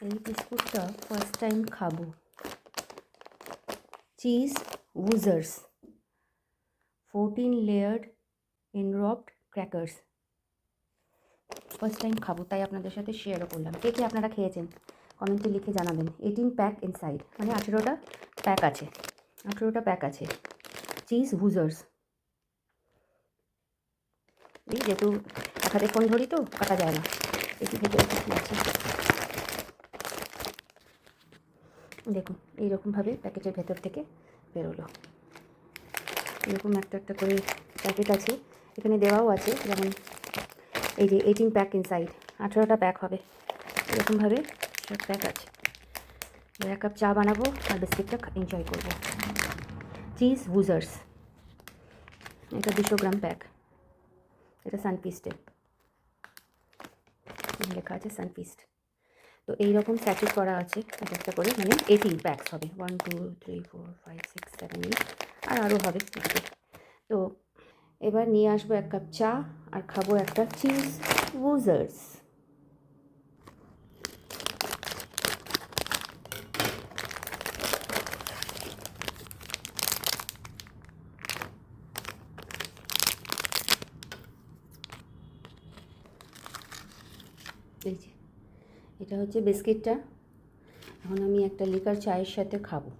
এই বিস্কুটটা first time খাবো। চিজ উজার্স 14 layered enrobed crackers. First time খাবো, তাই আপনাদের সাথে শেয়ারও করলাম। কে কে আপনারা খেয়েছেন কমেন্টে লিখে জানাবেন। 18 প্যাক ইনসাইড, মানে 18টা প্যাক আছে। 18টা প্যাক আছে চিজ উজার্স। এই যেহেতু এক হাতে ফোন ধরি তো কাটা যায় না। এটি ভেতরে কী আছে দেখুন, এইরকমভাবে প্যাকেটের ভেতর থেকে বেরোলো। এরকম একটা একটা করে প্যাকেট আছে, এখানে দেওয়াও আছে, যেমন এই যে 18 প্যাক ইনসাইড, 18টা প্যাক হবে। এরকমভাবে সব প্যাক আছে। এক কাপ চা বানাবো আর বিস্কিটটা এনজয় করব। চিজ উজার্স, এটা 200 গ্রাম প্যাক। এটা সানফিস্টে লেখা আছে সানফিস্ট। তো এইরকম স্যাচেট করা আছে এক একটা করে, মানে 18 প্যাকস হবে। 1 2 3 4 5 6 7 8 আর আরও হবে। তো এবার নিয়ে আসবো এক কাপ চা আর খাবো একটা চিজ উজার্স। এই যে এটা হচ্ছে বিস্কিটটা। এখন আমি একটা লিকার চায়ের সাথে খাবো।